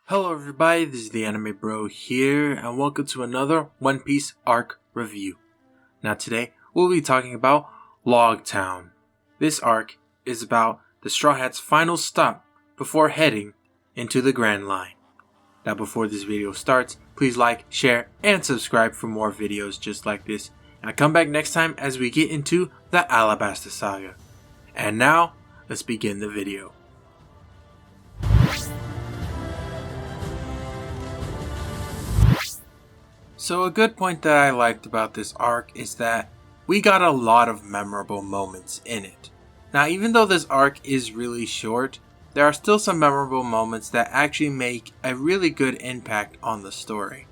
Hello everybody, this is the Anime Bro here, and welcome to another One Piece arc review. Now today, we'll be talking about Loguetown. This arc is about the Straw Hats' final stop before heading into the Grand Line. Now before this video starts, please like, share, and subscribe for more videos just like this. And I'll come back next time as we get into the Alabasta Saga. And now, let's begin the video. So a good point that I liked about this arc is that we got a lot of memorable moments in it. Now even though this arc is really short, there are still some memorable moments that actually make a really good impact on the story.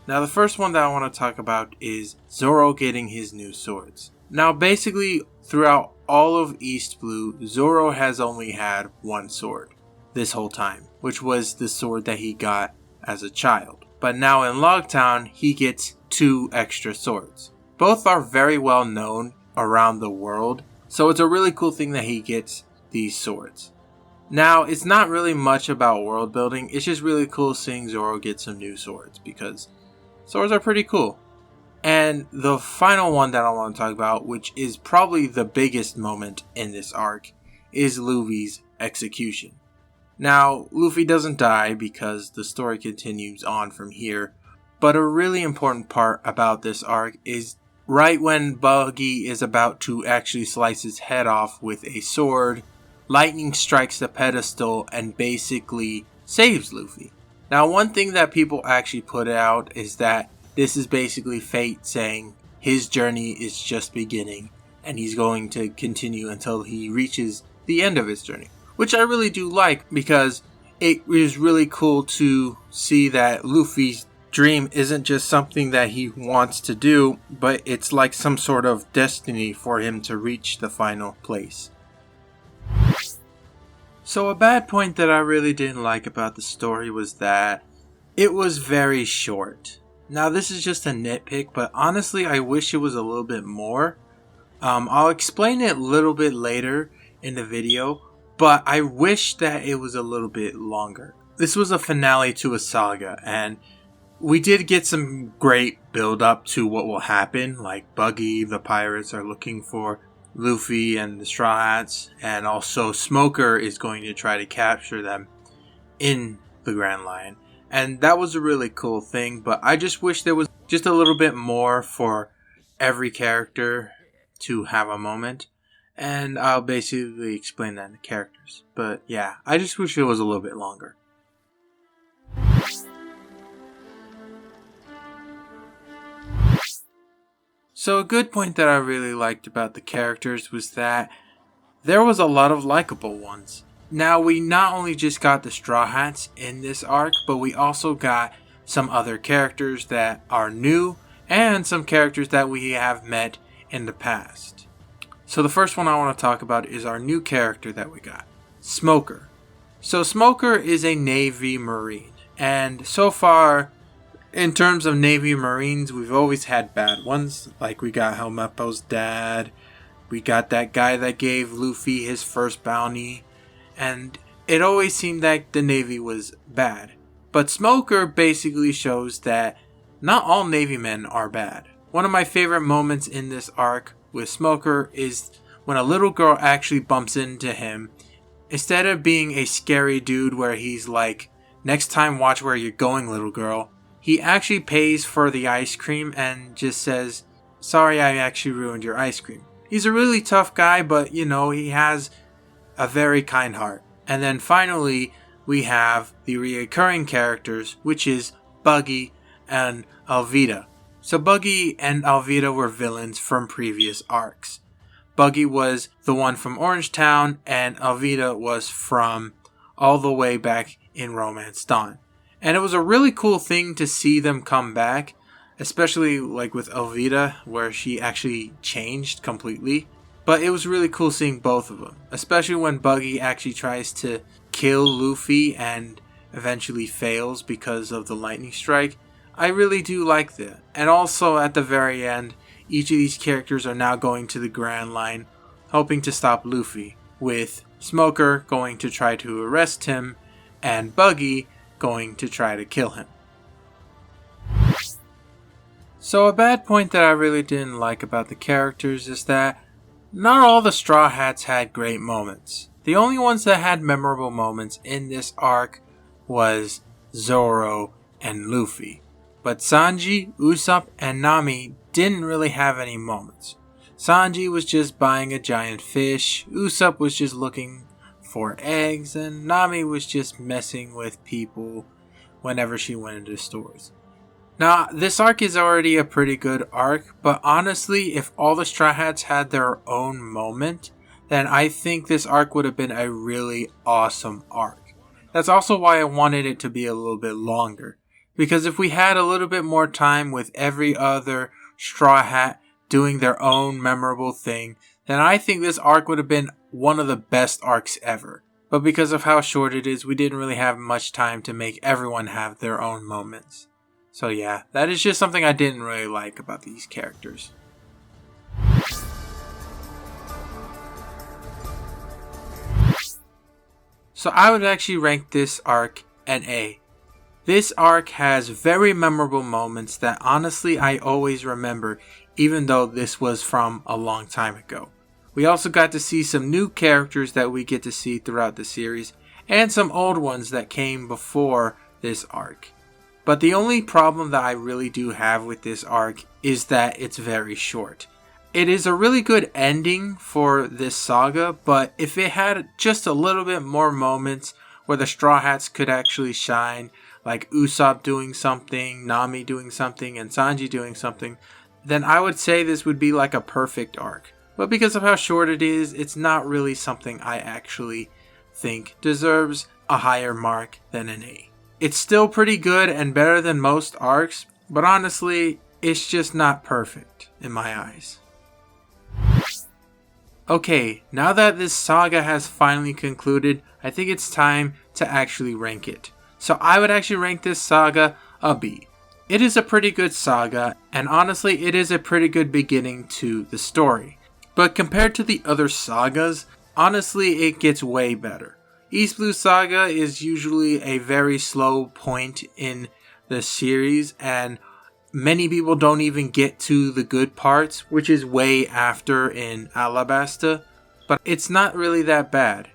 Now the first one that I want to talk about is Zoro getting his new swords. Now basically throughout all of East Blue, Zoro has only had one sword this whole time, which was the sword that he got as a child. But now in Loguetown, he gets 2 extra swords. Both are very well known around the world, so it's a really cool thing that he gets these swords. Now, it's not really much about world building, it's just really cool seeing Zoro get some new swords, because swords are pretty cool. And the final one that I want to talk about, which is probably the biggest moment in this arc, is Luffy's execution. Now, Luffy doesn't die because the story continues on from here, but a really important part about this arc is right when Buggy is about to actually slice his head off with a sword, lightning strikes the pedestal and basically saves Luffy. Now, one thing that people actually put out is that this is basically fate saying his journey is just beginning and he's going to continue until he reaches the end of his journey. Which I really do like because it is really cool to see that Luffy's dream isn't just something that he wants to do, but it's like some sort of destiny for him to reach the final place. So a bad point that I really didn't like about the story was that it was very short. Now this is just a nitpick, but honestly I wish it was a little bit more. I'll explain it a little bit later in the video. But I wish that it was a little bit longer. This was a finale to a saga, and we did get some great build up to what will happen. Like Buggy, the pirates are looking for Luffy and the Straw Hats, and also Smoker is going to try to capture them in the Grand Line. And that was a really cool thing, but I just wish there was just a little bit more for every character to have a moment. And I'll basically explain that in the characters. But yeah, I just wish it was a little bit longer. So a good point that I really liked about the characters was that there was a lot of likable ones. Now we not only just got the Straw Hats in this arc, but we also got some other characters that are new and some characters that we have met in the past. So the first one I want to talk about is our new character that we got, Smoker. So Smoker is a Navy Marine, and so far, in terms of Navy Marines, we've always had bad ones. Like we got Helmeppo's dad, we got that guy that gave Luffy his first bounty, and it always seemed like the Navy was bad. But Smoker basically shows that not all Navy men are bad. One of my favorite moments in this arc with Smoker is when a little girl actually bumps into him. Instead of being a scary dude where he's like, next time watch where you're going, little girl, he actually pays for the ice cream and just says, sorry I actually ruined your ice cream. He's a really tough guy, but you know, he has a very kind heart. And then finally, we have the reoccurring characters, which is Buggy and Alvida. So Buggy and Alvida were villains from previous arcs. Buggy was the one from Orange Town, and Alvida was from all the way back in Romance Dawn. And it was a really cool thing to see them come back, especially like with Alvida, where she actually changed completely. But it was really cool seeing both of them, especially when Buggy actually tries to kill Luffy and eventually fails because of the lightning strike. I really do like that. And also at the very end, each of these characters are now going to the Grand Line, hoping to stop Luffy, with Smoker going to try to arrest him, and Buggy going to try to kill him. So a bad point that I really didn't like about the characters is that not all the Straw Hats had great moments. The only ones that had memorable moments in this arc was Zoro and Luffy. But Sanji, Usopp, and Nami didn't really have any moments. Sanji was just buying a giant fish, Usopp was just looking for eggs, and Nami was just messing with people whenever she went into stores. Now, this arc is already a pretty good arc, but honestly, if all the Straw Hats had their own moment, then I think this arc would have been a really awesome arc. That's also why I wanted it to be a little bit longer, because if we had a little bit more time with every other Straw Hat doing their own memorable thing, then I think this arc would have been one of the best arcs ever. But because of how short it is, we didn't really have much time to make everyone have their own moments. So yeah, that is just something I didn't really like about these characters. So I would actually rank this arc an A. This arc has very memorable moments that honestly I always remember, even though this was from a long time ago. We also got to see some new characters that we get to see throughout the series, and some old ones that came before this arc. But the only problem that I really do have with this arc is that it's very short. It is a really good ending for this saga, but if it had just a little bit more moments where the Straw Hats could actually shine, like Usopp doing something, Nami doing something, and Sanji doing something, then I would say this would be like a perfect arc. But because of how short it is, it's not really something I actually think deserves a higher mark than an A. It's still pretty good and better than most arcs, but honestly, it's just not perfect in my eyes. Okay, now that this saga has finally concluded, I think it's time to actually rank it. So I would actually rank this saga a B. It is a pretty good saga, and honestly, it is a pretty good beginning to the story. But compared to the other sagas, honestly, it gets way better. East Blue Saga is usually a very slow point in the series, and many people don't even get to the good parts, which is way after in Alabasta, but it's not really that bad.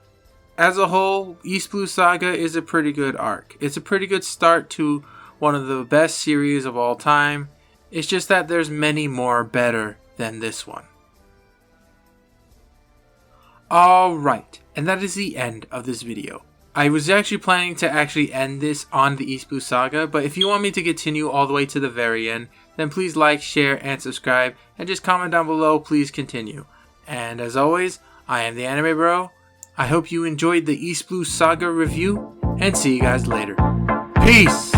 As a whole, East Blue Saga is a pretty good arc. It's a pretty good start to one of the best series of all time. It's just that there's many more better than this one. Alright, and that is the end of this video. I was actually planning to end this on the East Blue Saga, but if you want me to continue all the way to the very end, then please like, share, and subscribe, and just comment down below, please continue. And as always, I am the Anime Bro. I hope you enjoyed the East Blue Saga review, and see you guys later. Peace!